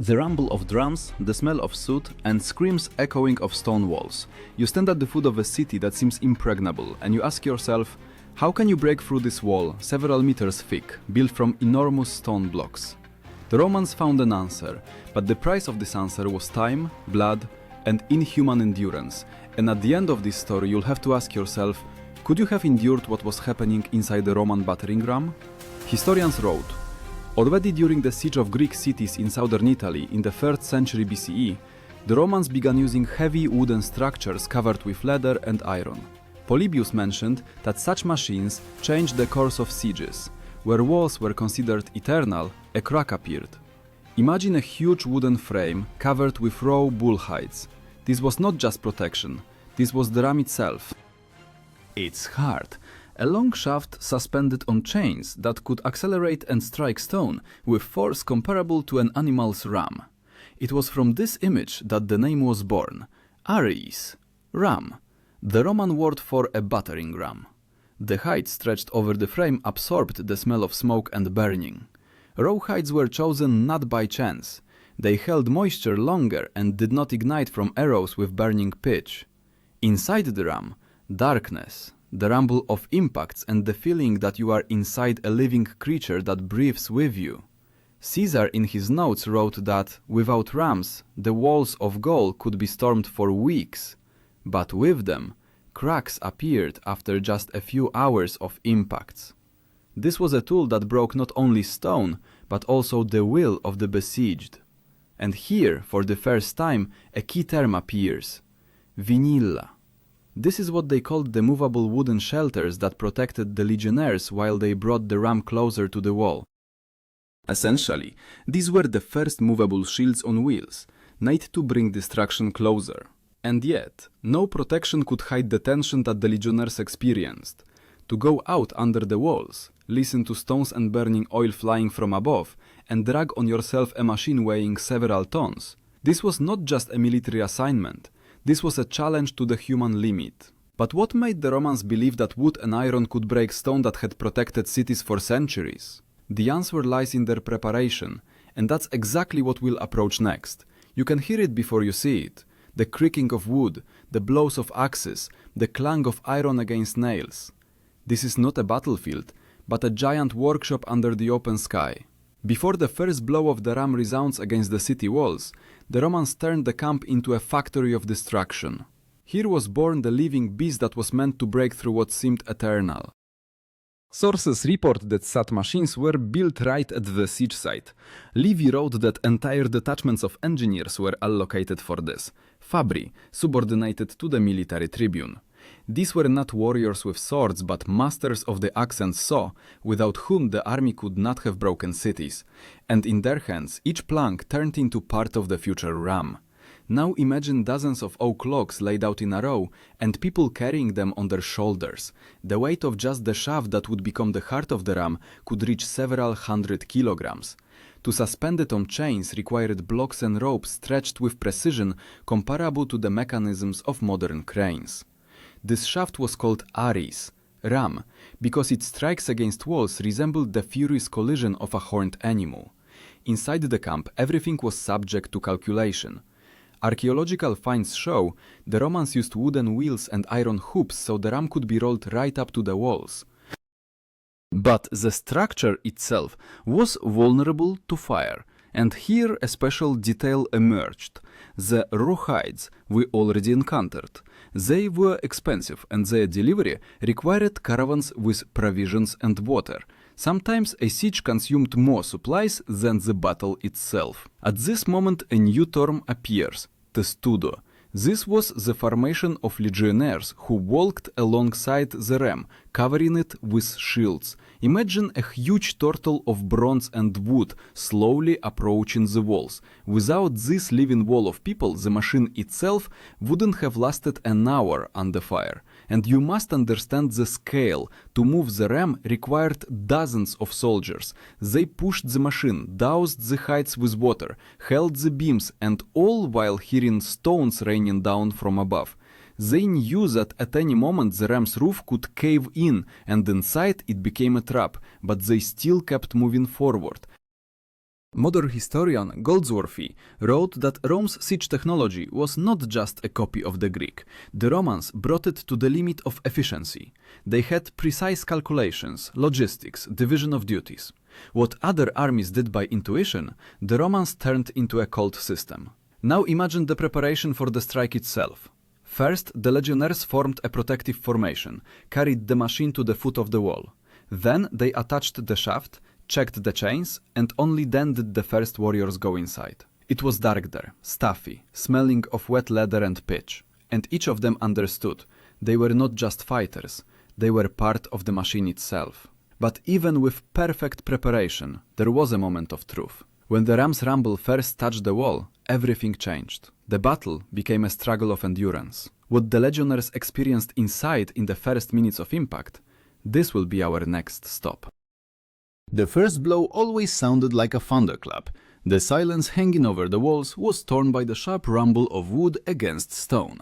The rumble of drums, the smell of soot, and screams echoing of stone walls. You stand at the foot of a city that seems impregnable, and you ask yourself, how can you break through this wall, several meters thick, built from enormous stone blocks? The Romans found an answer, but the price of this answer was time, blood, and inhuman endurance, and at the end of this story you'll have to ask yourself, could you have endured what was happening inside the Roman battering ram? Historians wrote, already during the siege of Greek cities in southern Italy in the 3rd century BCE, the Romans began using heavy wooden structures covered with leather and iron. Polybius mentioned that such machines changed the course of sieges. Where walls were considered eternal, a crack appeared. Imagine a huge wooden frame covered with raw bull hides. This was not just protection, this was the ram itself. Its heart, a long shaft suspended on chains that could accelerate and strike stone with force comparable to an animal's ram. It was from this image that the name was born, Ares, ram, the Roman word for a battering ram. The hide stretched over the frame absorbed the smell of smoke and burning. Raw hides were chosen not by chance. They held moisture longer and did not ignite from arrows with burning pitch. Inside the ram, darkness, the rumble of impacts and the feeling that you are inside a living creature that breathes with you. Caesar in his notes wrote that, without rams, the walls of Gaul could be stormed for weeks, but with them, cracks appeared after just a few hours of impacts. This was a tool that broke not only stone, but also the will of the besieged. And here, for the first time, a key term appears, vinilla. This is what they called the movable wooden shelters that protected the legionnaires while they brought the ram closer to the wall. Essentially, these were the first movable shields on wheels, made to bring destruction closer. And yet, no protection could hide the tension that the legionnaires experienced. To go out under the walls, listen to stones and burning oil flying from above, and drag on yourself a machine weighing several tons. This was not just a military assignment. This was a challenge to the human limit. But what made the Romans believe that wood and iron could break stone that had protected cities for centuries? The answer lies in their preparation, and that's exactly what we'll approach next. You can hear it before you see it. The creaking of wood, the blows of axes, the clang of iron against nails. This is not a battlefield, but a giant workshop under the open sky. Before the first blow of the ram resounds against the city walls, the Romans turned the camp into a factory of destruction. Here was born the living beast that was meant to break through what seemed eternal. Sources report that such machines were built right at the siege site. Livy wrote that entire detachments of engineers were allocated for this, fabri, subordinated to the military tribune. These were not warriors with swords, but masters of the axe and saw, without whom the army could not have broken cities. And in their hands, each plank turned into part of the future ram. Now imagine dozens of oak logs laid out in a row, and people carrying them on their shoulders. The weight of just the shaft that would become the heart of the ram could reach several hundred kilograms. To suspend it on chains required blocks and ropes stretched with precision comparable to the mechanisms of modern cranes. This shaft was called Ares, ram, because its strikes against walls resembled the furious collision of a horned animal. Inside the camp, everything was subject to calculation. Archaeological finds show the Romans used wooden wheels and iron hoops so the ram could be rolled right up to the walls. But the structure itself was vulnerable to fire, and here a special detail emerged. The raw hides we already encountered. They were expensive and their delivery required caravans with provisions and water. Sometimes a siege consumed more supplies than the battle itself. At this moment a new term appears, testudo. This was the formation of legionnaires who walked alongside the ram, covering it with shields. Imagine a huge turtle of bronze and wood slowly approaching the walls. Without this living wall of people, the machine itself wouldn't have lasted an hour under fire. And you must understand the scale. To move the ram required dozens of soldiers. They pushed the machine, doused the heights with water, held the beams, and all while hearing stones raining down from above. They knew that at any moment the ram's roof could cave in, and inside it became a trap, but they still kept moving forward. Modern historian Goldsworthy wrote that Rome's siege technology was not just a copy of the Greek. The Romans brought it to the limit of efficiency. They had precise calculations, logistics, division of duties. What other armies did by intuition, the Romans turned into a cold system. Now imagine the preparation for the strike itself. First, the legionnaires formed a protective formation, carried the machine to the foot of the wall. Then they attached the shaft, checked the chains, and only then did the first warriors go inside. It was dark there, stuffy, smelling of wet leather and pitch, and each of them understood they were not just fighters, they were part of the machine itself. But even with perfect preparation, there was a moment of truth. When the ram's rumble first touched the wall, everything changed. The battle became a struggle of endurance. What the legionnaires experienced inside in the first minutes of impact, this will be our next stop. The first blow always sounded like a thunderclap. The silence hanging over the walls was torn by the sharp rumble of wood against stone.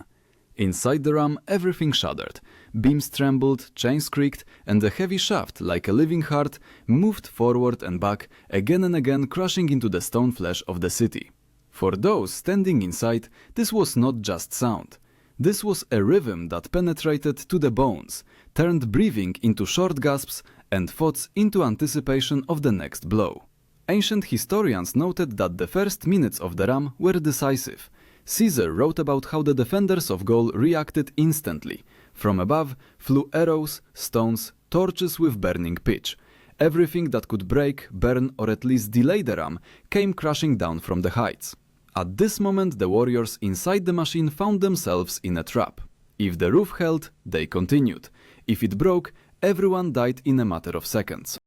Inside the ram, everything shuddered. Beams trembled, chains creaked, and the heavy shaft, like a living heart, moved forward and back, again and again crushing into the stone flesh of the city. For those standing inside, this was not just sound. This was a rhythm that penetrated to the bones, turned breathing into short gasps, and thoughts into anticipation of the next blow. Ancient historians noted that the first minutes of the ram were decisive. Caesar wrote about how the defenders of Gaul reacted instantly. From above flew arrows, stones, torches with burning pitch. Everything that could break, burn, or at least delay the ram came crashing down from the heights. At this moment, the warriors inside the machine found themselves in a trap. If the roof held, they continued. If it broke, everyone died in a matter of seconds.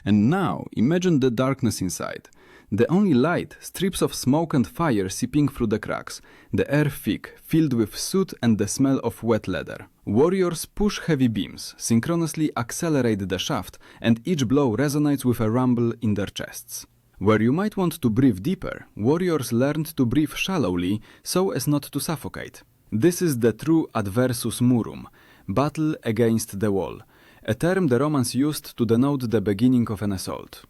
And now, imagine the darkness inside. The only light, strips of smoke and fire seeping through the cracks, the air thick, filled with soot and the smell of wet leather. Warriors push heavy beams, synchronously accelerate the shaft, and each blow resonates with a rumble in their chests. Where you might want to breathe deeper, warriors learned to breathe shallowly so as not to suffocate. This is the true adversus murum, battle against the wall, a term the Romans used to denote the beginning of an assault.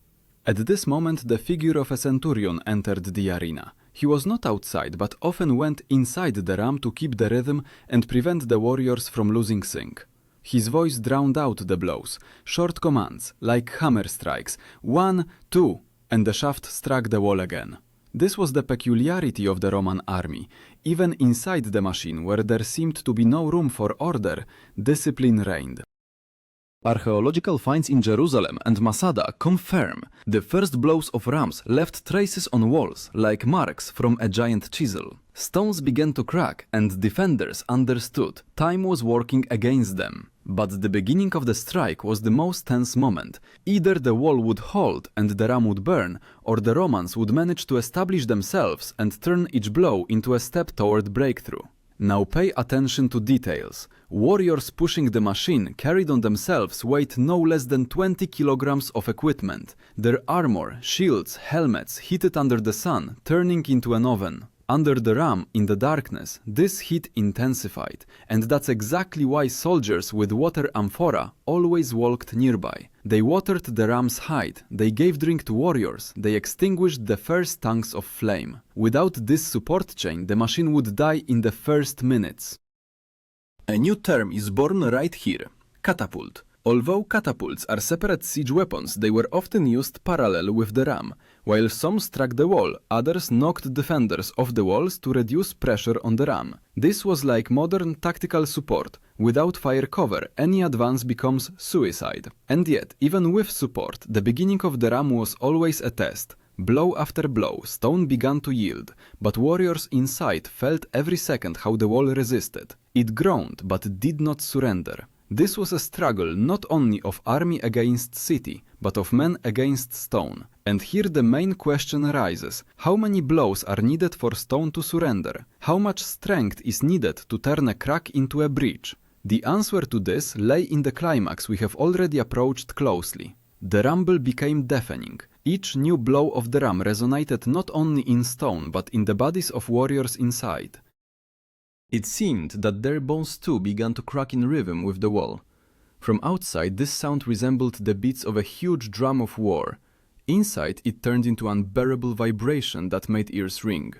At this moment, the figure of a centurion entered the arena. He was not outside, but often went inside the ram to keep the rhythm and prevent the warriors from losing sync. His voice drowned out the blows, short commands, like hammer strikes, 1, 2, and the shaft struck the wall again. This was the peculiarity of the Roman army. Even inside the machine, where there seemed to be no room for order, discipline reigned. Archaeological finds in Jerusalem and Masada confirm the first blows of rams left traces on walls like marks from a giant chisel. Stones began to crack and defenders understood time was working against them. But the beginning of the strike was the most tense moment. Either the wall would hold and the ram would burn, or the Romans would manage to establish themselves and turn each blow into a step toward breakthrough. Now pay attention to details. Warriors pushing the machine carried on themselves weight no less than 20 kilograms of equipment. Their armor, shields, helmets heated under the sun, turning into an oven. Under the ram, in the darkness, this heat intensified, and that's exactly why soldiers with water amphora always walked nearby. They watered the ram's hide, they gave drink to warriors, they extinguished the first tongues of flame. Without this support chain, the machine would die in the first minutes. A new term is born right here: catapult. Although catapults are separate siege weapons, they were often used parallel with the ram. While some struck the wall, others knocked defenders off the walls to reduce pressure on the ram. This was like modern tactical support. Without fire cover, any advance becomes suicide. And yet, even with support, the beginning of the ram was always a test. Blow after blow, stone began to yield, but warriors inside felt every second how the wall resisted. It groaned, but did not surrender. This was a struggle not only of army against city, but of men against stone. And here the main question arises: how many blows are needed for stone to surrender? How much strength is needed to turn a crack into a breach? The answer to this lay in the climax we have already approached closely. The rumble became deafening. Each new blow of the ram resonated not only in stone, but in the bodies of warriors inside. It seemed that their bones too began to crack in rhythm with the wall. From outside, this sound resembled the beats of a huge drum of war. Inside, it turned into unbearable vibration that made ears ring.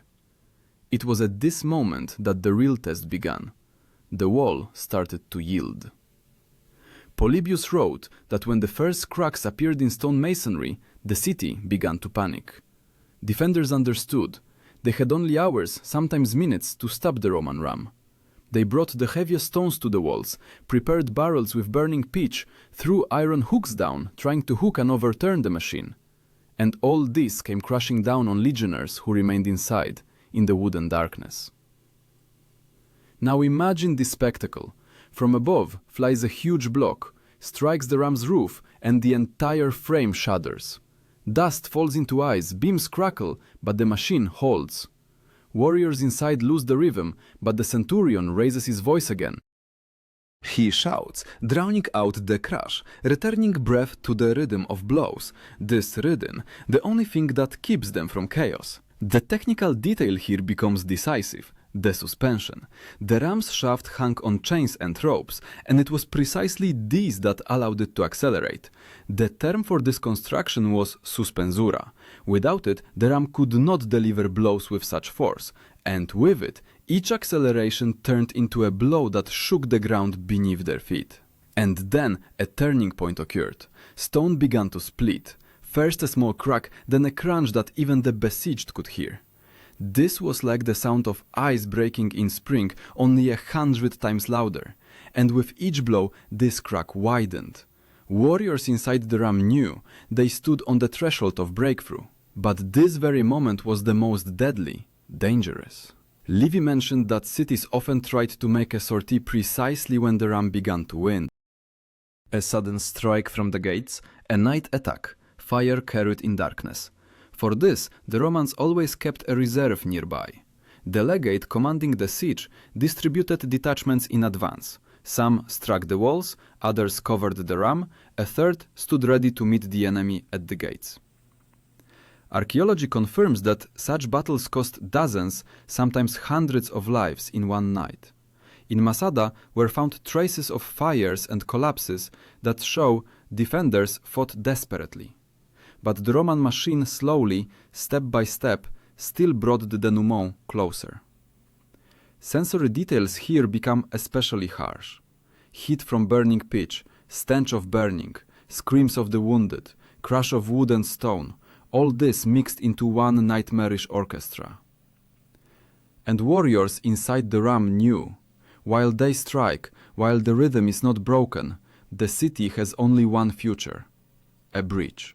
It was at this moment that the real test began. The wall started to yield. Polybius wrote that when the first cracks appeared in stone masonry, the city began to panic. Defenders understood. They had only hours, sometimes minutes, to stop the Roman ram. They brought the heaviest stones to the walls, prepared barrels with burning pitch, threw iron hooks down, trying to hook and overturn the machine. And all this came crashing down on legionnaires who remained inside, in the wooden darkness. Now imagine this spectacle. From above flies a huge block, strikes the ram's roof, and the entire frame shudders. Dust falls into eyes, beams crackle, but the machine holds. Warriors inside lose the rhythm, but the centurion raises his voice again. He shouts, drowning out the crash, returning breath to the rhythm of blows. This rhythm, the only thing that keeps them from chaos. The technical detail here becomes decisive. The suspension. The ram's shaft hung on chains and ropes, and it was precisely these that allowed it to accelerate. The term for this construction was suspensura. Without it, the ram could not deliver blows with such force, and with it, each acceleration turned into a blow that shook the ground beneath their feet. And then a turning point occurred. Stone began to split. First a small crack, then a crunch that even the besieged could hear. This was like the sound of ice breaking in spring, only 100 times louder. And with each blow, this crack widened. Warriors inside the ram knew. They stood on the threshold of breakthrough. But this very moment was the most deadly, dangerous. Livy mentioned that cities often tried to make a sortie precisely when the ram began to win. A sudden strike from the gates, a night attack, fire carried in darkness. For this, the Romans always kept a reserve nearby. The legate commanding the siege distributed detachments in advance. Some struck the walls, others covered the ram, a third stood ready to meet the enemy at the gates. Archaeology confirms that such battles cost dozens, sometimes hundreds of lives in one night. In Masada were found traces of fires and collapses that show defenders fought desperately. But the Roman machine slowly, step by step, still brought the denouement closer. Sensory details here become especially harsh. Heat from burning pitch, stench of burning, screams of the wounded, crash of wood and stone, all this mixed into one nightmarish orchestra. And warriors inside the ram knew, while they strike, while the rhythm is not broken, the city has only one future, a breach.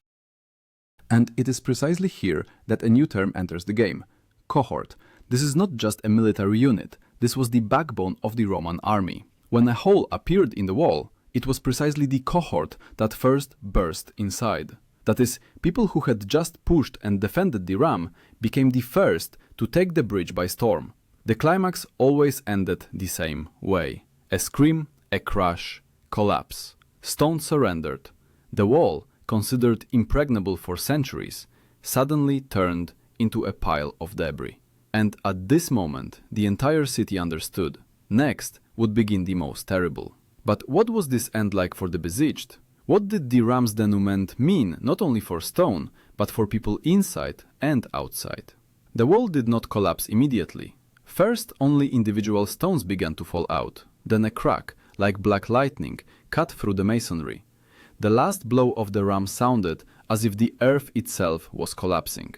And it is precisely here that a new term enters the game, cohort. This is not just a military unit, this was the backbone of the Roman army. When a hole appeared in the wall, it was precisely the cohort that first burst inside. That is, people who had just pushed and defended the ram became the first to take the bridge by storm. The climax always ended the same way. A scream, a crash, collapse. Stone surrendered. The wall, considered impregnable for centuries, suddenly turned into a pile of debris. And at this moment, the entire city understood. Next would begin the most terrible. But what was this end like for the besieged? What did the ram's denouement mean not only for stone, but for people inside and outside? The wall did not collapse immediately. First, only individual stones began to fall out. Then a crack, like black lightning, cut through the masonry. The last blow of the ram sounded as if the earth itself was collapsing.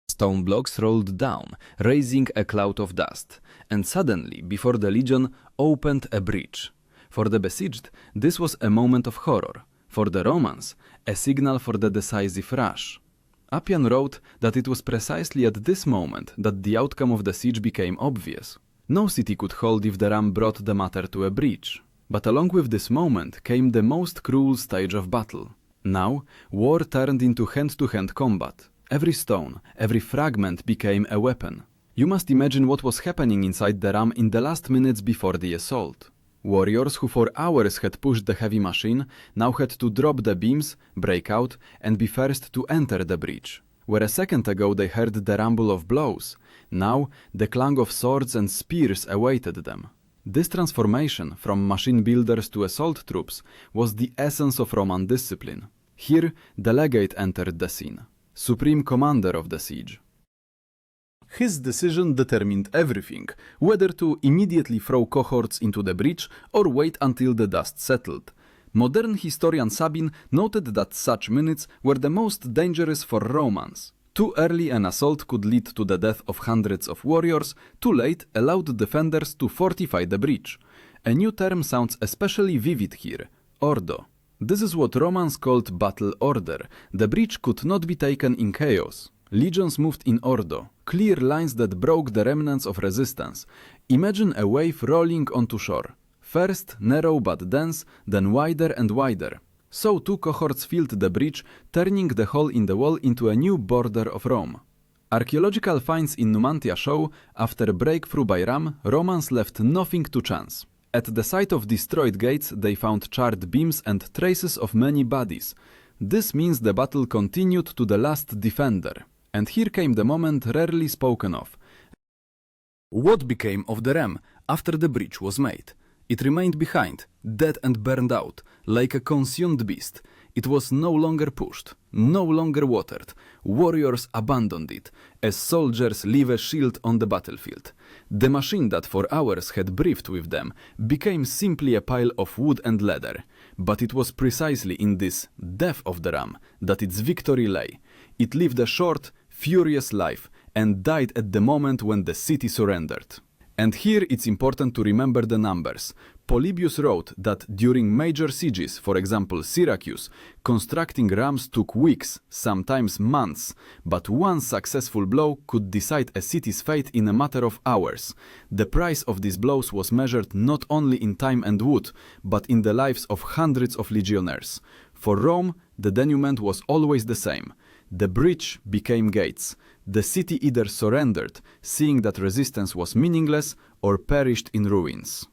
Stone blocks rolled down, raising a cloud of dust, and suddenly, before the legion, opened a breach. For the besieged, this was a moment of horror. For the Romans, a signal for the decisive rush. Appian wrote that it was precisely at this moment that the outcome of the siege became obvious. No city could hold if the ram brought the matter to a breach. But along with this moment came the most cruel stage of battle. Now, war turned into hand-to-hand combat. Every stone, every fragment became a weapon. You must imagine what was happening inside the ram in the last minutes before the assault. Warriors who for hours had pushed the heavy machine now had to drop the beams, break out, and be first to enter the breach. Where a second ago they heard the rumble of blows, now the clang of swords and spears awaited them. This transformation from machine builders to assault troops was the essence of Roman discipline. Here, the legate entered the scene, supreme commander of the siege. His decision determined everything, whether to immediately throw cohorts into the breach or wait until the dust settled. Modern historian Sabin noted that such minutes were the most dangerous for Romans. Too early an assault could lead to the death of hundreds of warriors, too late allowed defenders to fortify the breach. A new term sounds especially vivid here, ordo. This is what Romans called battle order. The breach could not be taken in chaos. Legions moved in ordo, clear lines that broke the remnants of resistance. Imagine a wave rolling onto shore. First narrow but dense, then wider and wider. So two cohorts filled the breach, turning the hole in the wall into a new border of Rome. Archaeological finds in Numantia show, after breakthrough by ram, Romans left nothing to chance. At the site of destroyed gates, they found charred beams and traces of many bodies. This means the battle continued to the last defender. And here came the moment rarely spoken of. What became of the ram after the breach was made? It remained behind, dead and burned out, like a consumed beast. It was no longer pushed, no longer watered. Warriors abandoned it, as soldiers leave a shield on the battlefield. The machine that for hours had breathed with them became simply a pile of wood and leather. But it was precisely in this death of the ram that its victory lay. It lived a short, furious life and died at the moment when the city surrendered. And here it's important to remember the numbers. Polybius wrote that during major sieges, for example Syracuse, constructing rams took weeks, sometimes months, but one successful blow could decide a city's fate in a matter of hours. The price of these blows was measured not only in time and wood, but in the lives of hundreds of legionnaires. For Rome, the denouement was always the same. The breach became gates. The city either surrendered, seeing that resistance was meaningless, or perished in ruins.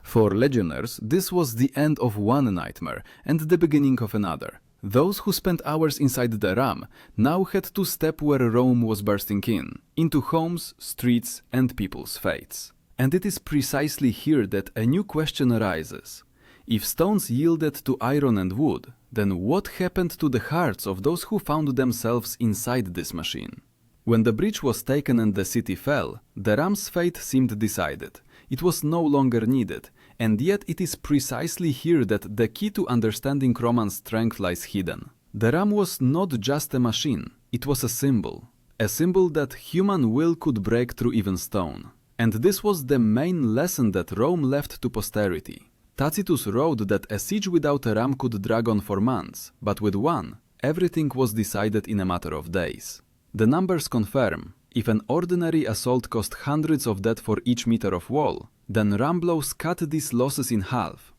For legionnaires, this was the end of one nightmare and the beginning of another. Those who spent hours inside the ram now had to step where Rome was bursting in, into homes, streets, and people's fates. And it is precisely here that a new question arises. If stones yielded to iron and wood, then what happened to the hearts of those who found themselves inside this machine? When the breach was taken and the city fell, the ram's fate seemed decided. It was no longer needed, and yet it is precisely here that the key to understanding Roman strength lies hidden. The ram was not just a machine, it was a symbol that human will could break through even stone. And this was the main lesson that Rome left to posterity. Tacitus wrote that a siege without a ram could drag on for months, but with one, everything was decided in a matter of days. The numbers confirm, if an ordinary assault cost hundreds of dead for each meter of wall, then ram blows cut these losses in half.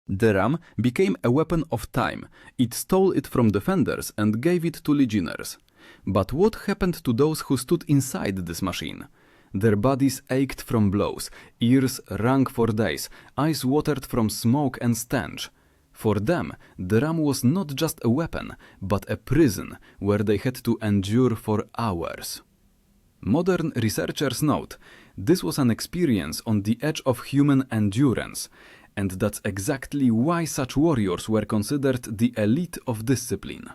The ram became a weapon of time. It stole it from defenders and gave it to legionnaires. But what happened to those who stood inside this machine? Their bodies ached from blows, ears rang for days, eyes watered from smoke and stench. For them, the ram was not just a weapon, but a prison where they had to endure for hours. Modern researchers note, this was an experience on the edge of human endurance, and that's exactly why such warriors were considered the elite of discipline.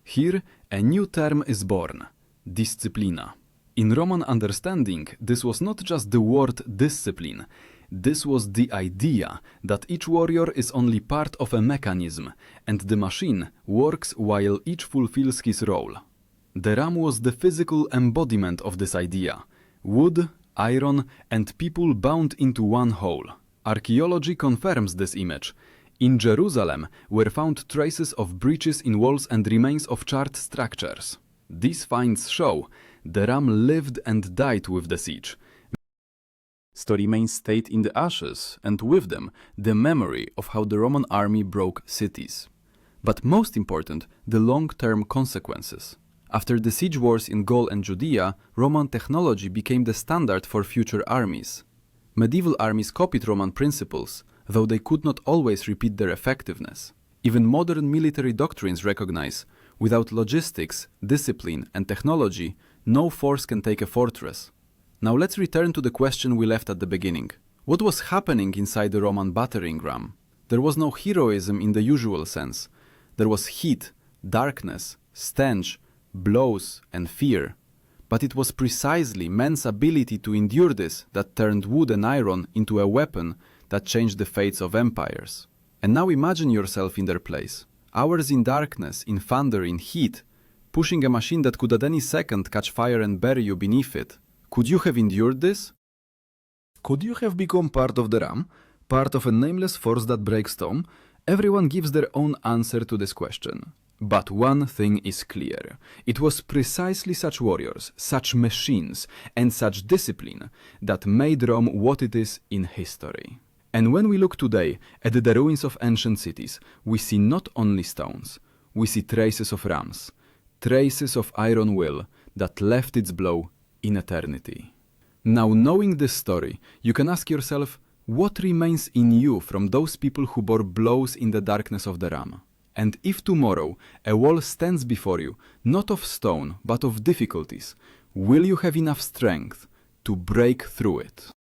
Here, a new term is born, disciplina. In Roman understanding, this was not just the word discipline. This was the idea that each warrior is only part of a mechanism, and the machine works while each fulfills his role. The ram was the physical embodiment of this idea. Wood, iron, and people bound into one whole. Archaeology confirms this image. In Jerusalem were found traces of breaches in walls and remains of charred structures. These finds show the ram lived and died with the siege. The remains stayed in the ashes, and with them, the memory of how the Roman army broke cities. But most important, the long-term consequences. After the siege wars in Gaul and Judea, Roman technology became the standard for future armies. Medieval armies copied Roman principles, though they could not always repeat their effectiveness. Even modern military doctrines recognize, without logistics, discipline, and technology, no force can take a fortress. Now let's return to the question we left at the beginning. What was happening inside the Roman battering ram? There was no heroism in the usual sense. There was heat, darkness, stench, blows, and fear. But it was precisely man's ability to endure this that turned wood and iron into a weapon that changed the fates of empires. And now imagine yourself in their place. Hours in darkness, in thunder, in heat, pushing a machine that could at any second catch fire and bury you beneath it. Could you have endured this? Could you have become part of the ram? Part of a nameless force that breaks stone? Everyone gives their own answer to this question. But one thing is clear. It was precisely such warriors, such machines, and such discipline that made Rome what it is in history. And when we look today at the ruins of ancient cities, we see not only stones, we see traces of rams, traces of iron will that left its blow in eternity. Now, knowing this story, you can ask yourself, what remains in you from those people who bore blows in the darkness of the ram? And if tomorrow a wall stands before you, not of stone, but of difficulties, will you have enough strength to break through it?